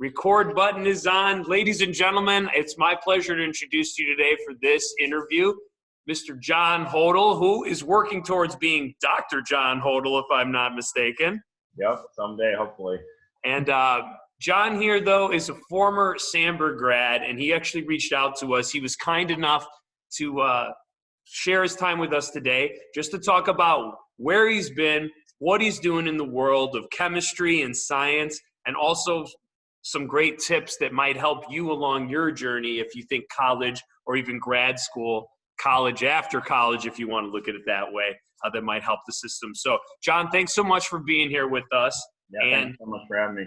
Record button is on. Ladies and gentlemen, it's my pleasure to introduce you today for this interview, Mr. John Hodul, who is working towards being Dr. John Hodul, if I'm not mistaken. Yep, someday, hopefully. And John here, though, is a former Sandberg grad, and he actually reached out to us. He was kind enough to share his time with us today just to talk about where he's been, what he's doing in the world of chemistry and science, and also some great tips that might help you along your journey if you think college or even grad school, college after college, if you want to look at it that way, that might help the system. So, John, thanks so much for being here with us. Yeah, thanks so much for having me.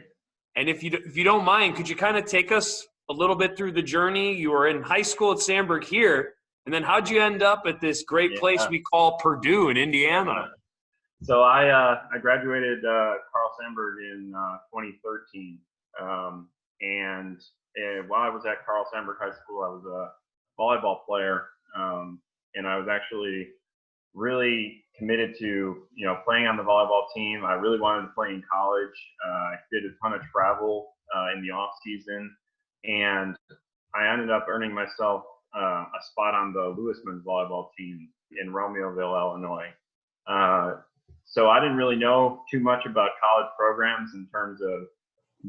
And if you don't mind, could you kind of take us a little bit through the journey? You were in high school at Sandberg here, and then how'd you end up at this great place we call Purdue in Indiana? So I graduated Carl Sandberg in 2013. And while I was at Carl Sandberg High School, I was a volleyball player, and I was actually really committed to playing on the volleyball team. I really wanted to play in college. I did a ton of travel in the off season, and I ended up earning myself a spot on the Lewisman's volleyball team in Romeoville, Illinois. So I didn't really know too much about college programs in terms of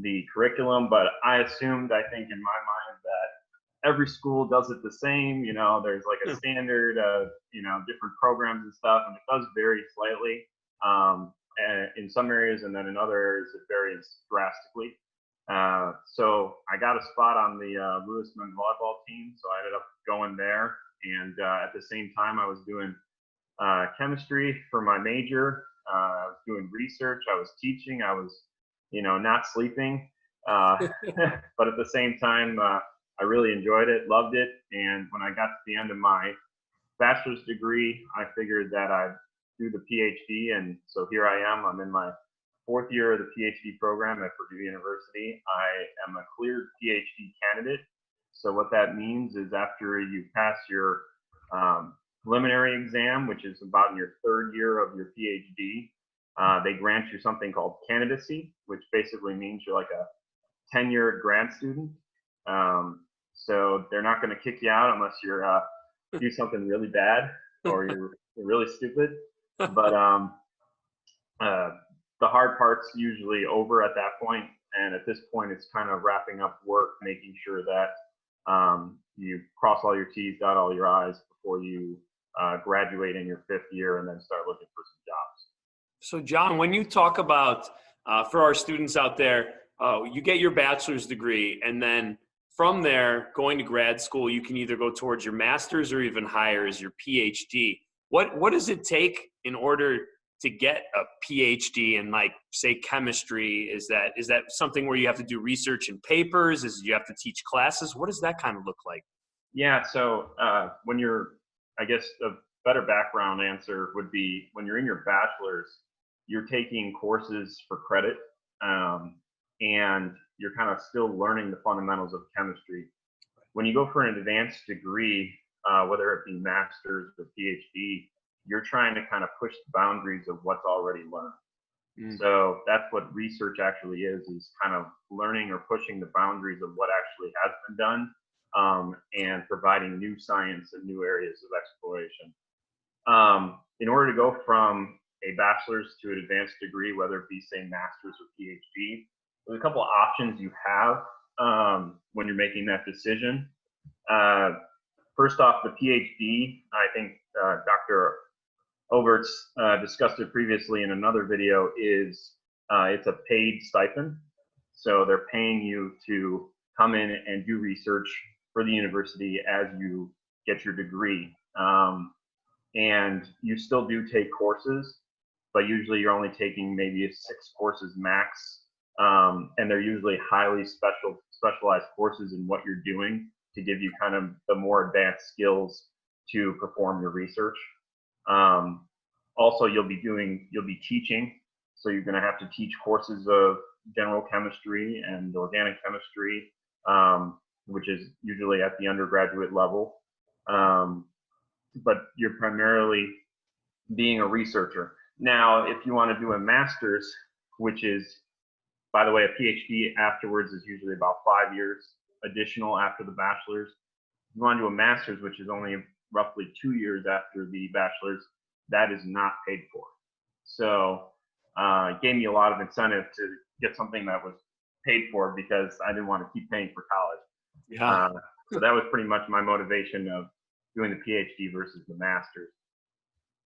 the curriculum, but I assumed, I think in my mind, that every school does it the same. There's like a standard of, different programs and stuff, and it does vary slightly in some areas, and then in other areas it varies drastically. So I got a spot on the Lewisman volleyball team, so I ended up going there, and at the same time I was doing chemistry for my major. I was doing research, I was teaching, I was not sleeping, but at the same time, I really enjoyed it, loved it. And when I got to the end of my bachelor's degree, I figured that I'd do the PhD. And so here I am, I'm in my fourth year of the PhD program at Purdue University. I am a cleared PhD candidate. So what that means is after you pass your preliminary exam, which is about in your third year of your PhD, they grant you something called candidacy, which basically means you're like a tenured grad student. So they're not going to kick you out unless you're do something really bad or you're really stupid. But the hard part's usually over at that point, and at this point, it's kind of wrapping up work, making sure that you cross all your T's, dot all your I's before you graduate in your fifth year and then start looking for some jobs. So, John, when you talk about, for our students out there, you get your bachelor's degree, and then from there, going to grad school, you can either go towards your master's or even higher as your PhD. What does it take in order to get a PhD in, like, say, chemistry? Is that something where you have to do research and papers? You have to teach classes? What does that kind of look like? Yeah, so when you're, I guess a better background answer would be when you're in your bachelor's, you're taking courses for credit, and you're kind of still learning the fundamentals of chemistry. When you go for an advanced degree, whether it be master's or PhD, you're trying to kind of push the boundaries of what's already learned. So that's what research actually is kind of learning or pushing the boundaries of what actually has been done, and providing new science and new areas of exploration. In order to go from a bachelor's to an advanced degree, whether it be, say, master's or PhD, there's a couple of options you have when you're making that decision. First off, the PhD, I think Dr. Overts discussed it previously in another video, is it's a paid stipend. So they're paying you to come in and do research for the university as you get your degree. And you still do take courses, but usually you're only taking maybe 6 courses max. And they're usually highly specialized courses in what you're doing to give you kind of the more advanced skills to perform your research. Also, you'll be teaching. So you're going to have to teach courses of general chemistry and organic chemistry, which is usually at the undergraduate level. But you're primarily being a researcher. Now, if you want to do a master's, which is By the way, a PhD afterwards is usually about 5 years additional after the bachelor's. If you want to do a master's, which is only roughly 2 years after the bachelor's, that is not paid for. So it gave me a lot of incentive to get something that was paid for because I didn't want to keep paying for college. Yeah. So that was pretty much my motivation of doing the PhD versus the master's.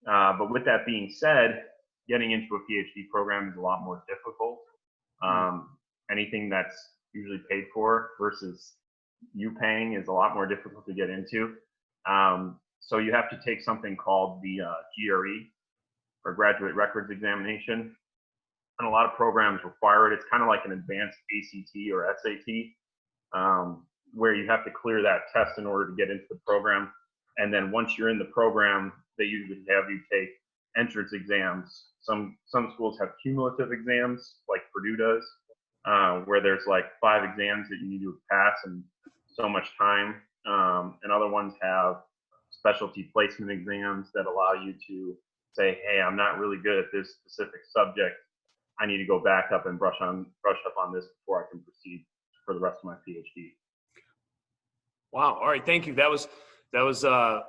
But with that being said, getting into a PhD program is a lot more difficult. Anything that's usually paid for versus you paying is a lot more difficult to get into. So you have to take something called the GRE, or Graduate Records Examination. And a lot of programs require it. It's kind of like an advanced ACT or SAT, where you have to clear that test in order to get into the program. And then once you're in the program, they usually have you take entrance exams. Some schools have cumulative exams, like Purdue does, where there's like 5 exams that you need to pass and so much time. And other ones have specialty placement exams that allow you to say, hey, I'm not really good at this specific subject. I need to go back up and brush up on this before I can proceed for the rest of my PhD. Wow. All right. Thank you. That was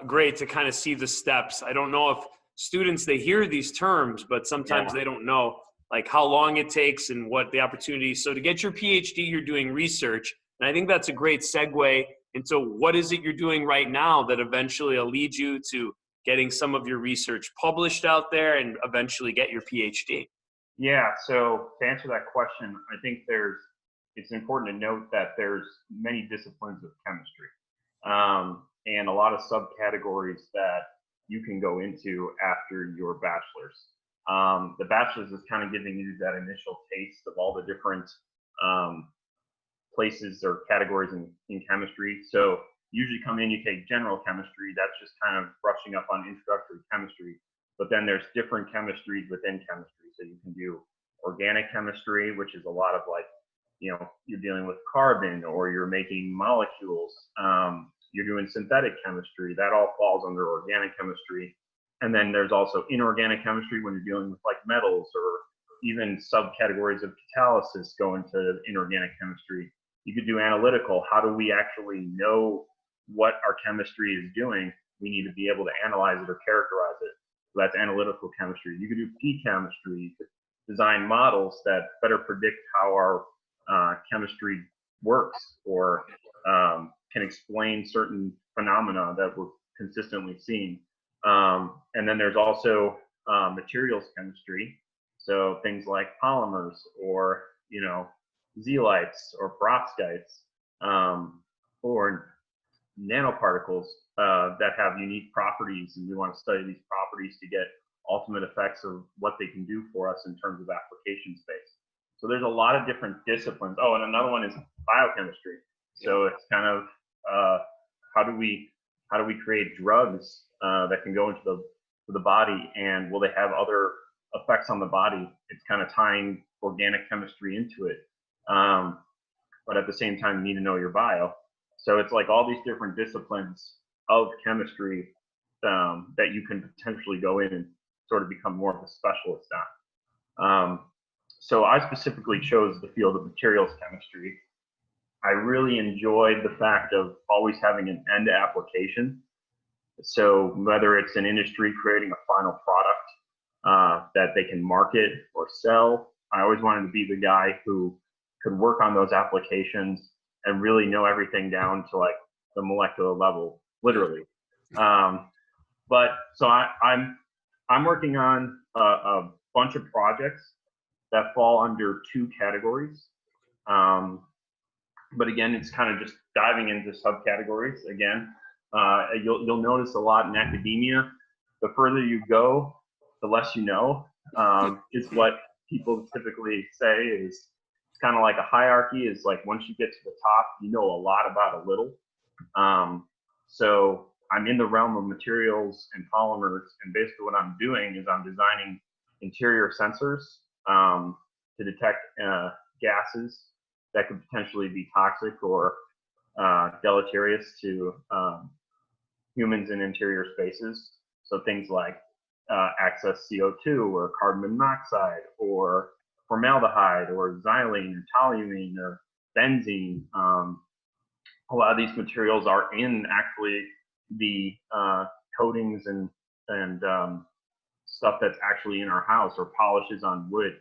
great to kind of see the steps. I don't know if students, they hear these terms, but sometimes they don't know like how long it takes and what the opportunities. So to get your PhD, you're doing research. And I think that's a great segue into what is it you're doing right now that eventually will lead you to getting some of your research published out there and eventually get your PhD. Yeah, so to answer that question, I think it's important to note that there's many disciplines of chemistry, and a lot of subcategories that you can go into after your bachelor's. The bachelor's is kind of giving you that initial taste of all the different places or categories in chemistry. So usually come in, you take general chemistry, that's just kind of brushing up on introductory chemistry. But then there's different chemistries within chemistry. So you can do organic chemistry, which is a lot of like, you're dealing with carbon or you're making molecules. You're doing synthetic chemistry. That all falls under organic chemistry. And then there's also inorganic chemistry when you're dealing with like metals, or even subcategories of catalysis go into inorganic chemistry. You could do analytical. How do we actually know what our chemistry is doing? We need to be able to analyze it or characterize it. So that's analytical chemistry. You could do P-chemistry. You could design models that better predict how our chemistry works, or can explain certain phenomena that we're consistently seeing. And then there's also materials chemistry. So things like polymers, or zeolites or perovskites, or nanoparticles that have unique properties, and we want to study these properties to get ultimate effects of what they can do for us in terms of application space. So there's a lot of different disciplines. Oh, and another one is biochemistry. So it's kind of how do we create drugs that can go into the body, and will they have other effects on the body? It's kind of tying organic chemistry into it, but at the same time, you need to know your bio. So it's like all these different disciplines of chemistry that you can potentially go in and sort of become more of a specialist on. So I specifically chose the field of materials chemistry. I really enjoyed the fact of always having an end application. So whether it's an industry creating a final product that they can market or sell, I always wanted to be the guy who could work on those applications and really know everything down to like the molecular level, literally. But so I'm working on a bunch of projects that fall under 2 categories. But again, it's kind of just diving into subcategories again. You'll notice a lot in academia, the further you go, the less you know, is what people typically say. Is it's kind of like a hierarchy, is like once you get to the top, you know a lot about a little. So I'm in the realm of materials and polymers, and basically what I'm doing is I'm designing interior sensors to detect gases that could potentially be toxic or deleterious to humans in interior spaces. So things like excess CO2 or carbon monoxide or formaldehyde or xylene or toluene or benzene. A lot of these materials are in actually the coatings and stuff that's actually in our house, or polishes on wood,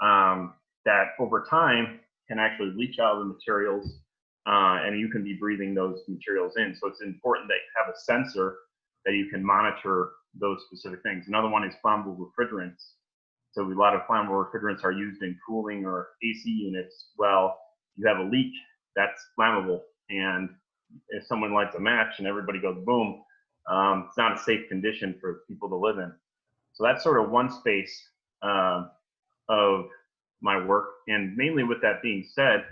that over time can actually leach out of the materials, and you can be breathing those materials in. So it's important that you have a sensor that you can monitor those specific things. Another one is flammable refrigerants. So a lot of flammable refrigerants are used in cooling or AC units. Well, you have a leak, that's flammable. And if someone lights a match and everybody goes boom, it's not a safe condition for people to live in. So that's sort of one space of my work. And mainly with that being said,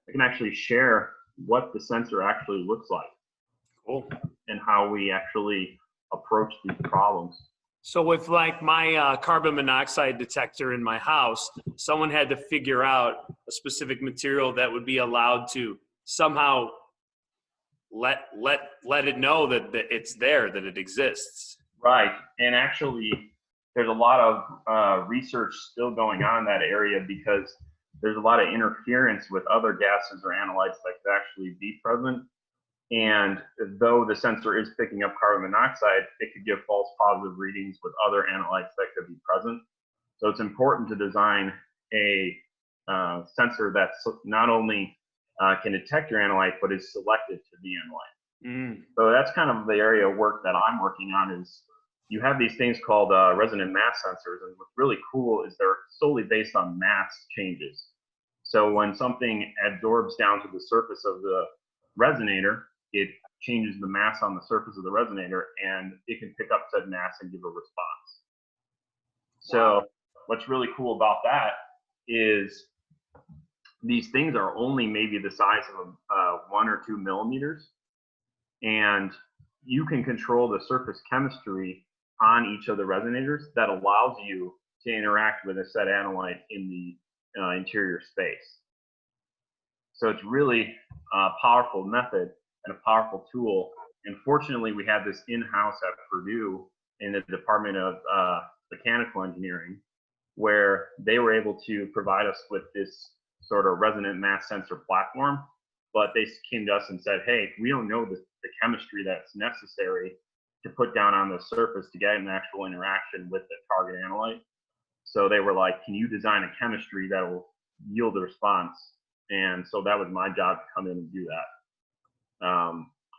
I can actually share what the sensor actually looks like. Cool. And how we actually approach these problems. So with like my carbon monoxide detector in my house, someone had to figure out a specific material that would be allowed to somehow let it know that it's there, that it exists. Right. And actually, there's a lot of research still going on in that area, because there's a lot of interference with other gases or analytes that could actually be present. And though the sensor is picking up carbon monoxide, it could give false positive readings with other analytes that could be present. So it's important to design a sensor that not only can detect your analyte, but is selective to the analyte. So that's kind of the area of work that I'm working on. Is you have these things called resonant mass sensors, and what's really cool is they're solely based on mass changes. So when something absorbs down to the surface of the resonator, it changes the mass on the surface of the resonator, and it can pick up said mass and give a response. So what's really cool about that is these things are only maybe the size of 1 or 2 millimeters, and you can control the surface chemistry on each of the resonators that allows you to interact with a said analyte in the interior space. So it's really a powerful method and a powerful tool. And fortunately, we have this in-house at Purdue in the Department of Mechanical Engineering, where they were able to provide us with this sort of resonant mass sensor platform. But they came to us and said, hey, we don't know the chemistry that's necessary to put down on the surface to get an actual interaction with the target analyte. So they were like, can you design a chemistry that will yield a response? And so that was my job to come in and do that.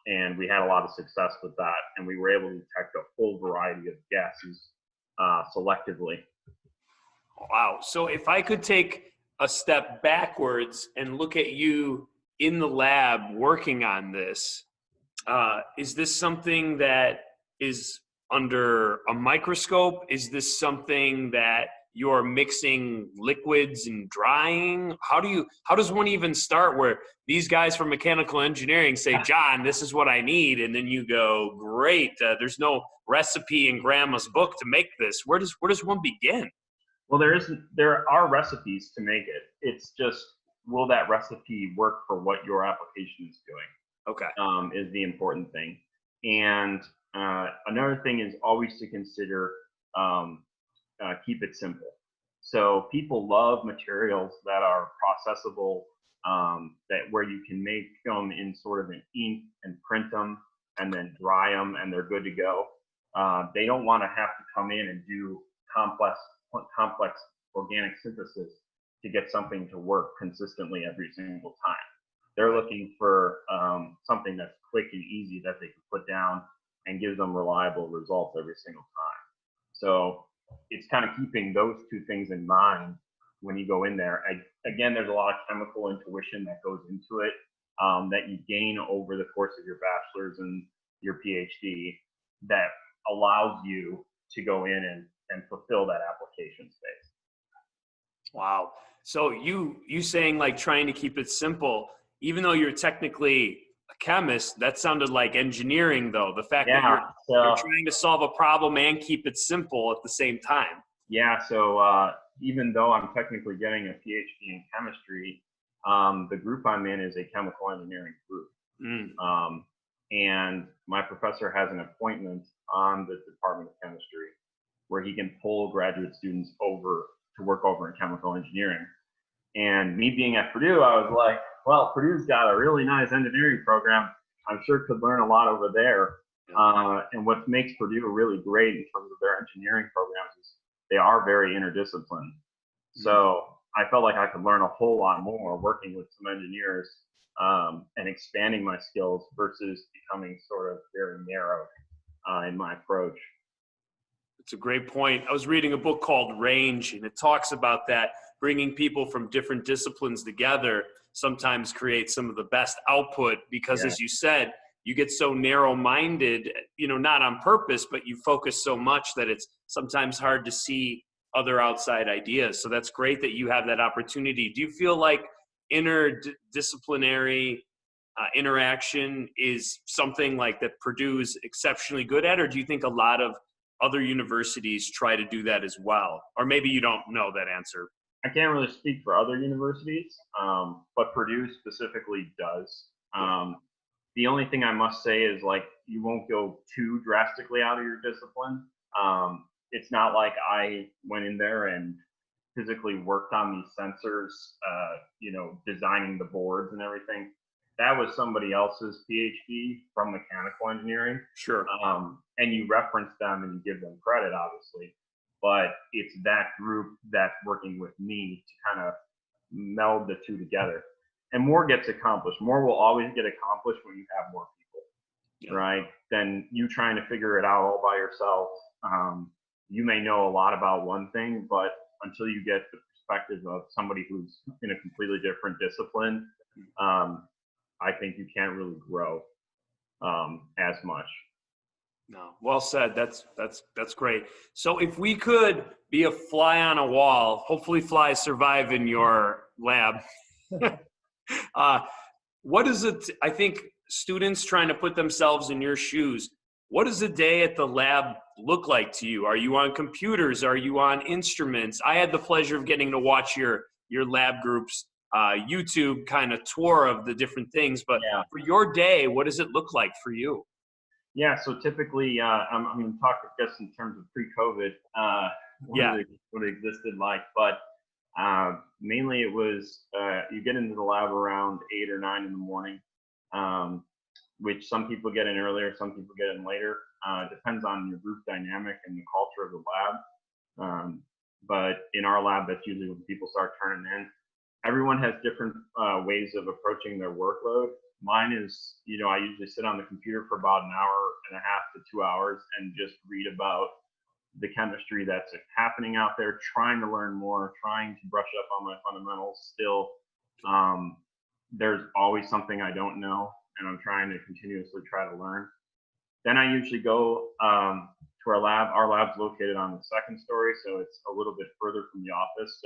And we had a lot of success with that. And we were able to detect a full variety of gases selectively. Wow. So if I could take a step backwards and look at you in the lab working on this, is this something that is under a microscope? Is this something that you're mixing liquids and drying? How does one even start where these guys from mechanical engineering say, John, this is what I need, and then you go, great, there's no recipe in grandma's book to make this. Where does one begin? Well, there are recipes to make it. It's just, will that recipe work for what your application is doing? Okay. Is the important thing. And another thing is always to consider keep it simple. So people love materials that are processable, that where you can make them in sort of an ink and print them and then dry them and they're good to go. They don't want to have to come in and do complex organic synthesis to get something to work consistently every single time. They're looking for something that's quick and easy that they can put down and gives them reliable results every single time. So it's kind of keeping those two things in mind when you go in there. Again, there's a lot of chemical intuition that goes into it that you gain over the course of your bachelor's and your PhD that allows you to go in and fulfill that application space. Wow. So you saying like trying to keep it simple, even though you're technically a chemist, that sounded like engineering though. The fact that you're trying to solve a problem and keep it simple at the same time. Yeah. So even though I'm technically getting a PhD in chemistry, the group I'm in is a chemical engineering group. And my professor has an appointment on the Department of Chemistry where he can pull graduate students over to work over in chemical engineering. And me being at Purdue, I was like, well, Purdue's got a really nice engineering program. I'm sure could learn a lot over there. And what makes Purdue really great in terms of their engineering programs is they are very interdisciplined. So I felt like I could learn a whole lot more working with some engineers and expanding my skills versus becoming sort of very narrow in my approach. It's a great point. I was reading a book called Range, and it talks about that bringing people from different disciplines together sometimes creates some of the best output because, as you said, you get so narrow-minded, not on purpose, but you focus so much that it's sometimes hard to see other outside ideas. So that's great that you have that opportunity. Do you feel like interdisciplinary interaction is something like that Purdue is exceptionally good at, or do you think a lot of other universities try to do that as well? Or maybe you don't know that answer. I can't really speak for other universities, but Purdue specifically does. The only thing I must say is, like, you won't go too drastically out of your discipline. It's not like I went in there and physically worked on these sensors, designing the boards and everything. That was somebody else's PhD from mechanical engineering. Sure. And you reference them and you give them credit, obviously. But it's that group that's working with me to kind of meld the two together. And more gets accomplished. More will always get accomplished when you have more people, right? Than you trying to figure it out all by yourself. You may know a lot about one thing, but until you get the perspective of somebody who's in a completely different discipline, I think you can't really grow as much. No, well said. That's great. So if we could be a fly on a wall, hopefully flies survive in your lab. What is it? I think students trying to put themselves in your shoes. What does a day at the lab look like to you? Are you on computers? Are you on instruments? I had the pleasure of getting to watch your lab group's YouTube kind of tour of the different things. But for your day, what does it look like for you? Yeah, so typically, I'm going to talk, I guess, in terms of pre-COVID, what it existed like. But mainly it was, you get into the lab around 8 or 9 in the morning, which some people get in earlier, some people get in later. It depends on your group dynamic and the culture of the lab. But in our lab, that's usually when people start turning in. Everyone has different ways of approaching their workload. Mine is, I usually sit on the computer for about an hour and a half to 2 hours and just read about the chemistry that's happening out there, trying to learn more, trying to brush up on my fundamentals still. There's always something I don't know, and I'm trying to continuously try to learn. Then I usually go to our lab. Our lab's located on the second story, so it's a little bit further from the office.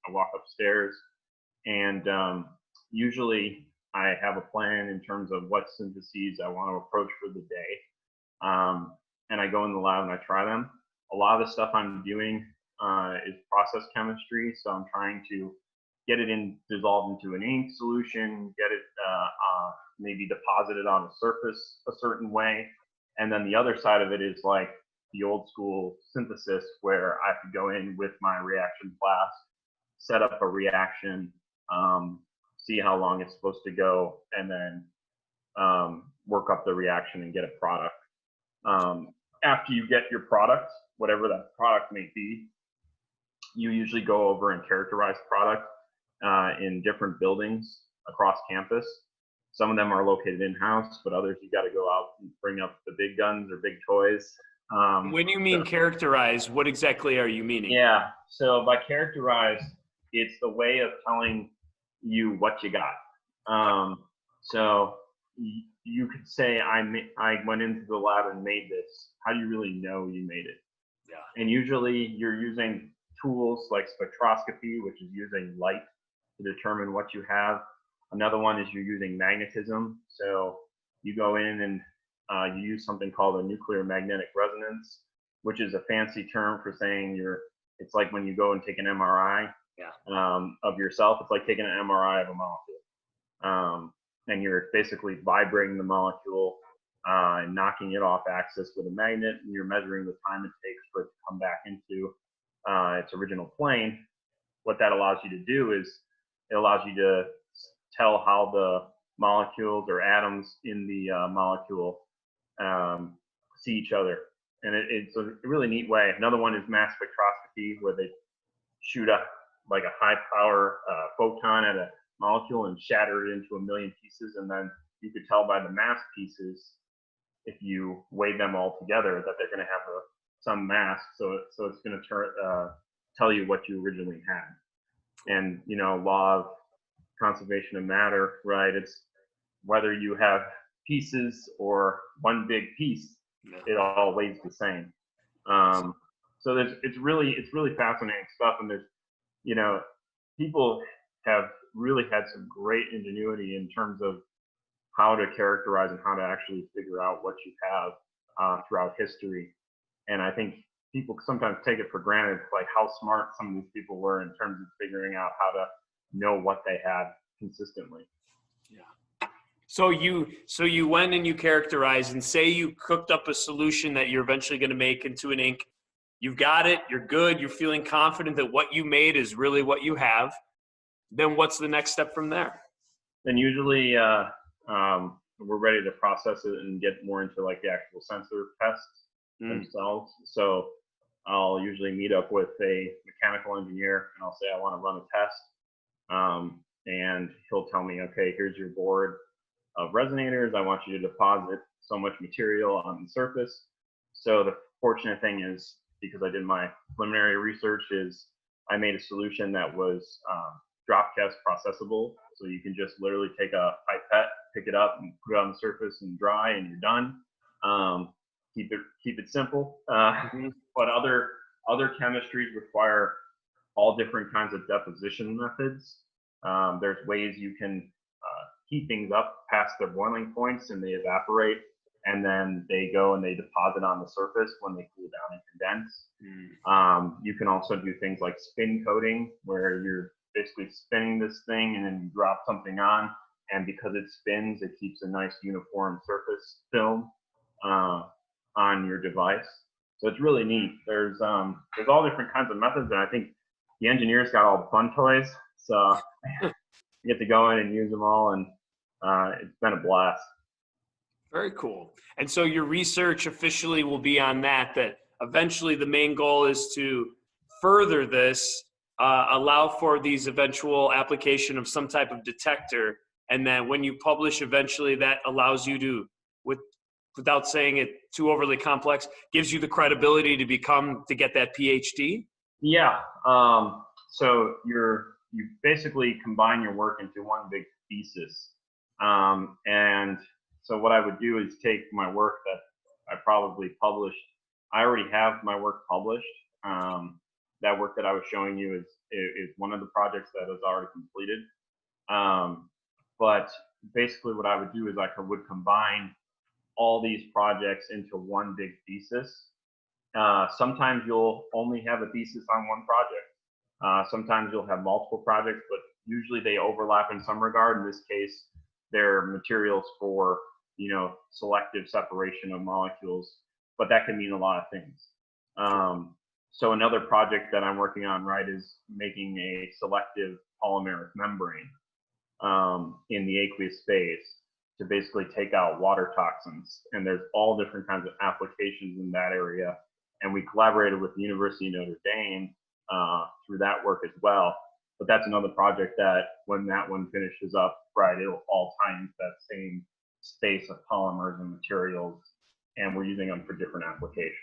I walk upstairs, and usually I have a plan in terms of what syntheses I want to approach for the day. And I go in the lab and I try them. A lot of the stuff I'm doing is process chemistry, so I'm trying to get it dissolved into an ink solution, get it maybe deposited on a surface a certain way. And then the other side of it is like the old school synthesis, where I have to go in with my reaction flask, set up a reaction, see how long it's supposed to go, and then work up the reaction and get a product. After you get your product, whatever that product may be, you usually go over and characterize product in different buildings across campus. Some of them are located in-house, but others you got to go out and bring up the big guns or big toys. When you mean characterize, what exactly are you meaning? Yeah, so by characterize, it's the way of telling you what you got. So you could say, I went into the lab and made this. How do you really know you made it? Yeah. And usually you're using tools like spectroscopy, which is using light to determine what you have. Another one is you're using magnetism. So you go in and you use something called a nuclear magnetic resonance, which is a fancy term for saying it's like when you go and take an MRI of yourself. It's like taking an MRI of a molecule. And you're basically vibrating the molecule and knocking it off axis with a magnet, and you're measuring the time it takes for it to come back into its original plane. what that allows you to do is it allows you to tell how the molecules or atoms in the molecule see each other. And it's a really neat way. Another one is mass spectroscopy, where they shoot up like a high power photon at a molecule and shatter it into a million pieces. And then you could tell by the mass pieces, if you weigh them all together, that they're going to have some mass. So it's going to tell you what you originally had. And, law of conservation of matter, right? It's whether you have pieces or one big piece, it all weighs the same. So it's really fascinating stuff. And there's, people have really had some great ingenuity in terms of how to characterize and how to actually figure out what you have throughout history. And I think people sometimes take it for granted, like how smart some of these people were in terms of figuring out how to know what they had consistently. Yeah. So you went and you characterized, and say you cooked up a solution that you're eventually going to make into an ink. You've got it. You're good. You're feeling confident that what you made is really what you have. Then what's the next step from there? Then usually we're ready to process it and get more into like the actual sensor tests themselves. So I'll usually meet up with a mechanical engineer and I'll say I want to run a test. And he'll tell me, okay, here's your board of resonators. I want you to deposit so much material on the surface. So the fortunate thing is, because I did my preliminary research, is I made a solution that was drop test processable. So you can just literally take a pipette, pick it up and put it on the surface and dry, and you're done. Keep it simple. But other chemistries require all different kinds of deposition methods. There's ways you can heat things up past their boiling points and they evaporate, and then they go and they deposit on the surface when they cool down and condense. You can also do things like spin coating, where you're basically spinning this thing and then you drop something on, and because it spins, it keeps a nice uniform surface film on your device. So it's really neat. There's all different kinds of methods, and I think the engineers got all the fun toys, so you get to go in and use them all, and it's been a blast. Very cool. And so your research officially will be on that eventually the main goal is to further this, allow for these eventual application of some type of detector. And then when you publish eventually, that allows you to, without saying it too overly complex, gives you the credibility to get that PhD? Yeah. So you basically combine your work into one big thesis. And so what I would do is take my work that I probably published. I already have my work published. That work that I was showing you is one of the projects that is already completed. But basically what I would do is I would combine all these projects into one big thesis. Sometimes you'll only have a thesis on one project. Sometimes you'll have multiple projects, but usually they overlap in some regard. In this case, they're materials for, selective separation of molecules, but that can mean a lot of things. So another project that I'm working on, right, is making a selective polymeric membrane in the aqueous phase to basically take out water toxins. And there's all different kinds of applications in that area. And we collaborated with the University of Notre Dame through that work as well. But that's another project that when that one finishes up, right, it'll all tie into that same space of polymers and materials. And we're using them for different applications.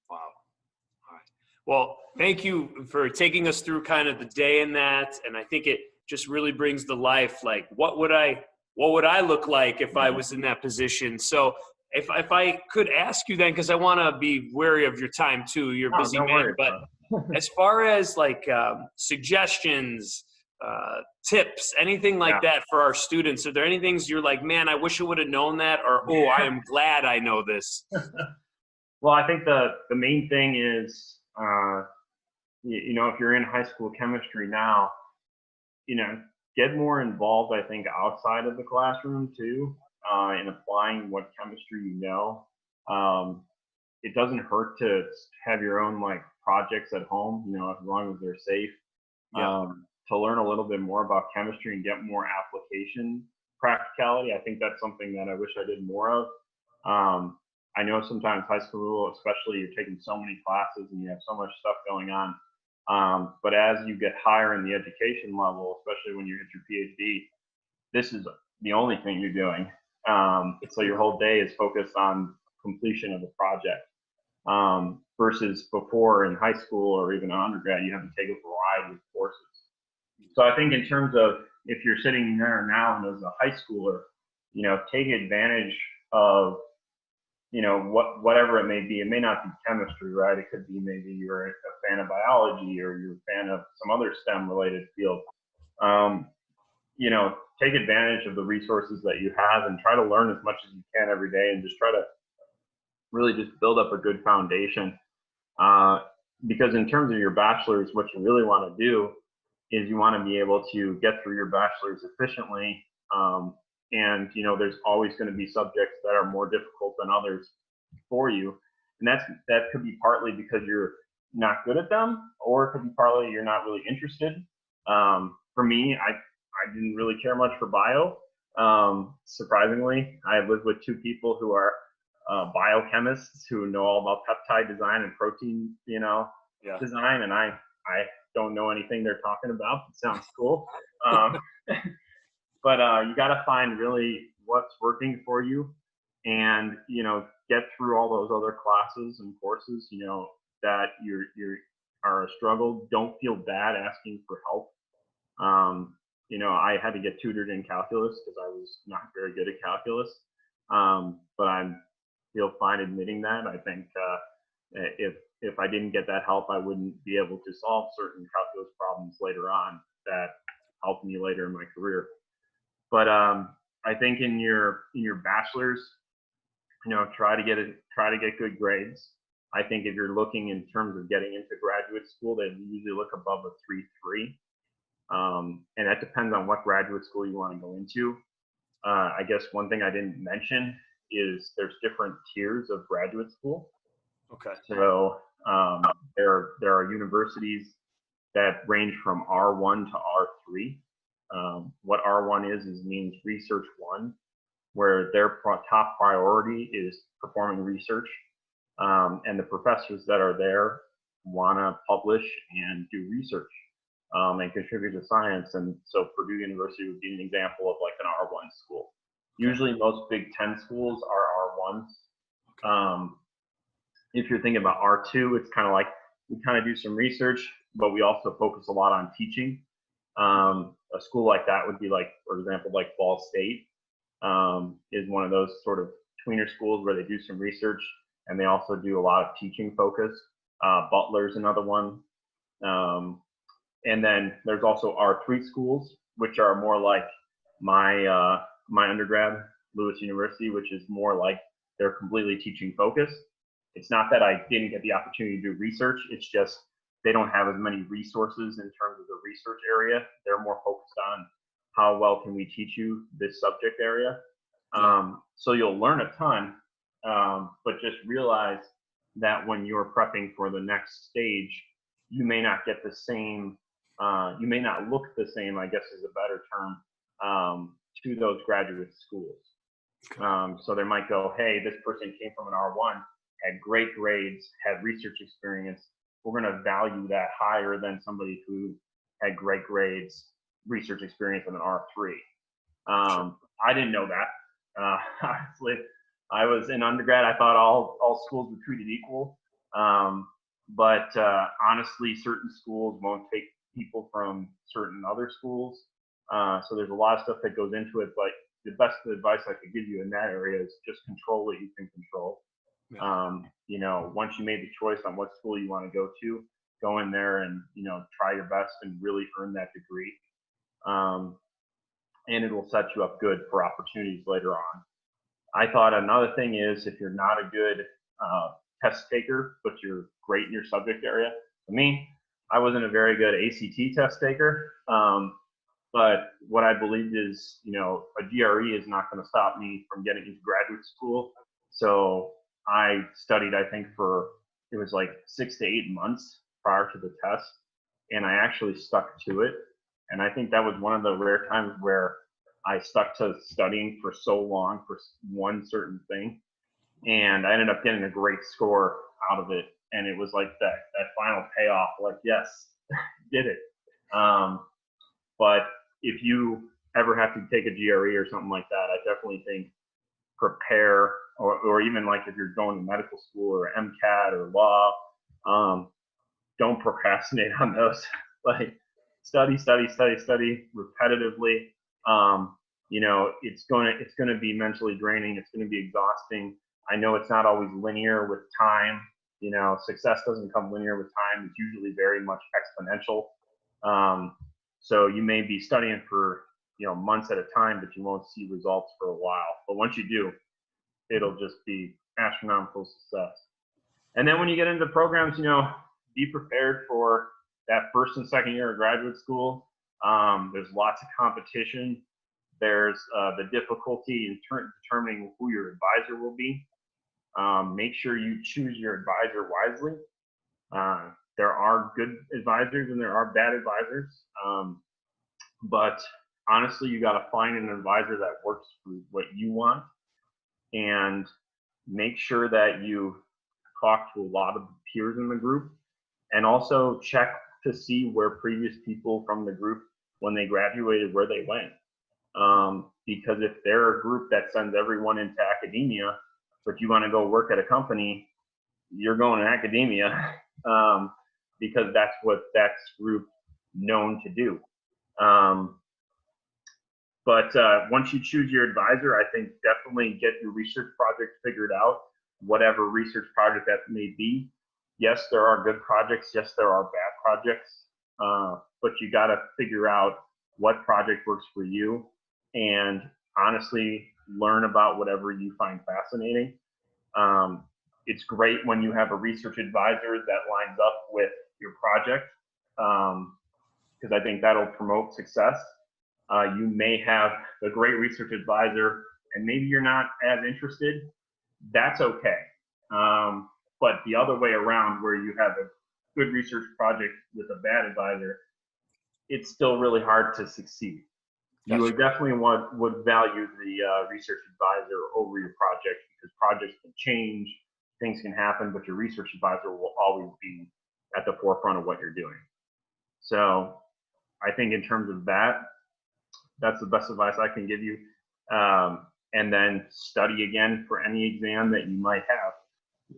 Wow. All right. Well, thank you for taking us through kind of the day in that. And I think it just really brings to life, like, what would I look like if I was in that position? So if I could ask you then, because I want to be wary of your time too, you're a busy man, but as far as like suggestions, tips, anything like that for our students, are there any things you're like, man, I wish I would have known that, or, oh, I am glad I know this? Well, I think the main thing is, if you're in high school chemistry now, get more involved, I think, outside of the classroom too, in applying what chemistry you know. It doesn't hurt to have your own like projects at home, as long as they're safe. Yeah. to learn a little bit more about chemistry and get more application practicality. I think that's something that I wish I did more of. I know sometimes high school, especially, you're taking so many classes and you have so much stuff going on. But as you get higher in the education level, especially when you hit your PhD, this is the only thing you're doing. So your whole day is focused on completion of the project. Versus before in high school or even undergrad, you have to take a variety of courses. So I think in terms of if you're sitting there now and as a high schooler, take advantage of, whatever it may be. It may not be chemistry, right? It could be maybe you're a fan of biology or you're a fan of some other STEM related field. Take advantage of the resources that you have and try to learn as much as you can every day and just try to really just build up a good foundation. Because in terms of your bachelor's, what you really want to do is you want to be able to get through your bachelor's efficiently. And there's always going to be subjects that are more difficult than others for you. And that could be partly because you're not good at them, or it could be partly you're not really interested. For me, I didn't really care much for bio. Surprisingly, I lived with two people who are biochemists who know all about peptide design and protein, design, and I don't know anything they're talking about. It sounds cool. But you got to find really what's working for you, and get through all those other classes and courses. That you are a struggle. Don't feel bad asking for help. I had to get tutored in calculus because I was not very good at calculus. But I feel fine admitting that. I think if I didn't get that help, I wouldn't be able to solve certain calculus problems later on that helped me later in my career. But I think in your bachelor's, try to get good grades. I think if you're looking in terms of getting into graduate school, they usually look above a 3.3. And that depends on what graduate school you want to go into. I guess one thing I didn't mention is there's different tiers of graduate school. Okay. So there are universities that range from R1 to R3. What R1 means research one, where their top priority is performing research. And the professors that are there want to publish and do research and contribute to science. And so Purdue University would be an example of like an R1 school. Usually most Big Ten schools are R1s. If you're thinking about R2, it's kind of like we kind of do some research, but we also focus a lot on teaching. A school like that would be like, for example, like Ball State is one of those sort of tweener schools where they do some research and they also do a lot of teaching focus. Butler's another one. And then there's also R3 schools, which are more like my undergrad, Lewis University, which is more like they're completely teaching focused. It's not that I didn't get the opportunity to do research. It's just they don't have as many resources in terms of the research area. They're more focused on how well can we teach you this subject area. So you'll learn a ton, but just realize that when you're prepping for the next stage, you may not get the same, you may not look the same, I guess is a better term, to those graduate schools. So they might go, hey, this person came from an R1, had great grades, had research experience. We're going to value that higher than somebody who had great grades, research experience, in an R3. I didn't know that. Honestly, I was in undergrad. I thought all schools were treated equal. But honestly, certain schools won't take people from certain other schools. So there's a lot of stuff that goes into it. But the best advice I could give you in that area is just control what you can control. Once you made the choice on what school you want to go in there and, try your best and really earn that degree. And it will set you up good for opportunities later on. I thought another thing is if you're not a good test taker, but you're great in your subject area. For me, I wasn't a very good ACT test taker. But what I believed is, a GRE is not going to stop me from getting into graduate school. So I studied, I think it was like 6 to 8 months prior to the test. and I actually stuck to it. And I think that was one of the rare times where I stuck to studying for so long for one certain thing. And I ended up getting a great score out of it. And it was like that final payoff, like, yes, did it. But if you ever have to take a GRE or something like that, I definitely think prepare, or even like if you're going to medical school or MCAT or law, don't procrastinate on those. Like study repetitively. It's going to be mentally draining. It's going to be exhausting. I know it's not always linear with time. Success doesn't come linear with time. It's usually very much exponential. So you may be studying for months at a time, but you won't see results for a while. But once you do, it'll just be astronomical success. And then when you get into programs, be prepared for that first and second year of graduate school. There's lots of competition. There's the difficulty in determining who your advisor will be. Make sure you choose your advisor wisely. There are good advisors and there are bad advisors. But honestly, you got to find an advisor that works for what you want, and make sure that you talk to a lot of peers in the group, and also check to see where previous people from the group, when they graduated, where they went. Because if they're a group that sends everyone into academia, but you want to go work at a company, you're going to academia, because that's what that group known to do. But once you choose your advisor, I think definitely get your research project figured out, whatever research project that may be. Yes, there are good projects. Yes, there are bad projects. But you got to figure out what project works for you, and honestly learn about whatever you find fascinating. It's great when you have a research advisor that lines up with your project, because I think that'll promote success. You may have a great research advisor and maybe you're not as interested. That's okay. But the other way around, where you have a good research project with a bad advisor, it's still really hard to succeed. You would definitely would value the research advisor over your project, because projects can change, things can happen, but your research advisor will always be at the forefront of what you're doing. So I think in terms of that, that's the best advice I can give you. And then study again for any exam that you might have.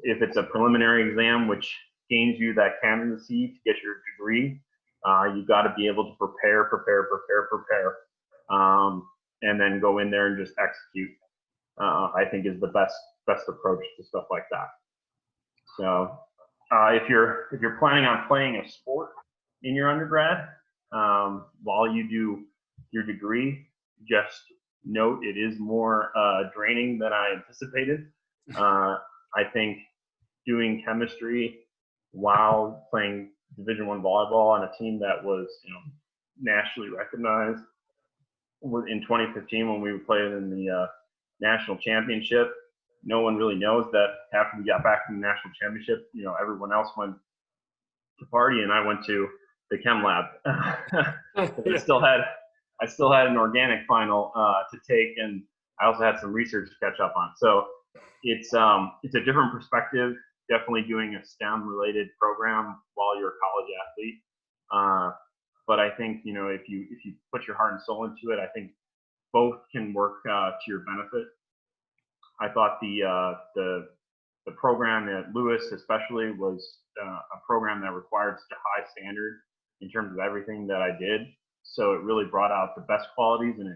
If it's a preliminary exam, which gains you that candidacy to get your degree, you've got to be able to prepare, and then go in there and just execute. I think is the best approach to stuff like that. So if you're planning on playing a sport in your undergrad, while you do your degree, just note it is more draining than I anticipated. I think doing chemistry while playing Division I volleyball on a team that was nationally recognized in 2015 when we played in the national championship. No one really knows that after we got back from the national championship, everyone else went to party and I went to the chem lab. I still had an organic final to take, and I also had some research to catch up on. So it's a different perspective. Definitely doing a STEM related program while you're a college athlete. But I think if you put your heart and soul into it, I think both can work to your benefit. I thought the program at Lewis especially was a program that required such a high standard in terms of everything that I did. So it really brought out the best qualities, and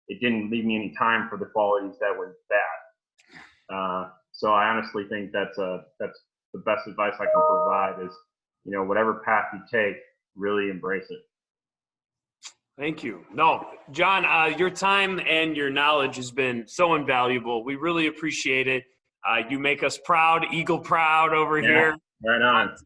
it didn't leave me any time for the qualities that were bad. So I honestly think that's the best advice I can provide is, whatever path you take, really embrace it. Thank you. No, John, your time and your knowledge has been so invaluable. We really appreciate it. You make us proud, Eagle proud over here. Right on.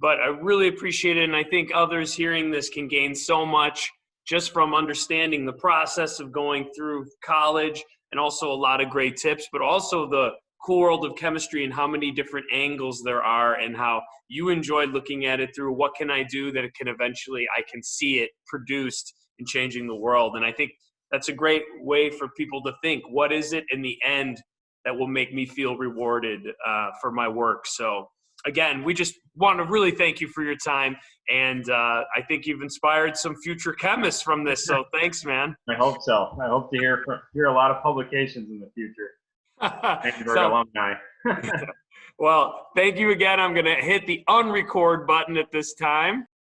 But I really appreciate it, and I think others hearing this can gain so much just from understanding the process of going through college, and also a lot of great tips, but also the cool world of chemistry and how many different angles there are, and how you enjoy looking at it through what can I do that it can eventually, I can see it produced and changing the world. And I think that's a great way for people to think, what is it in the end that will make me feel rewarded for my work? So again, we just want to really thank you for your time. And I think you've inspired some future chemists from this. So thanks, man. I hope so. I hope to hear a lot of publications in the future. Hamburg alumni. Well, thank you again. I'm going to hit the unrecord button at this time.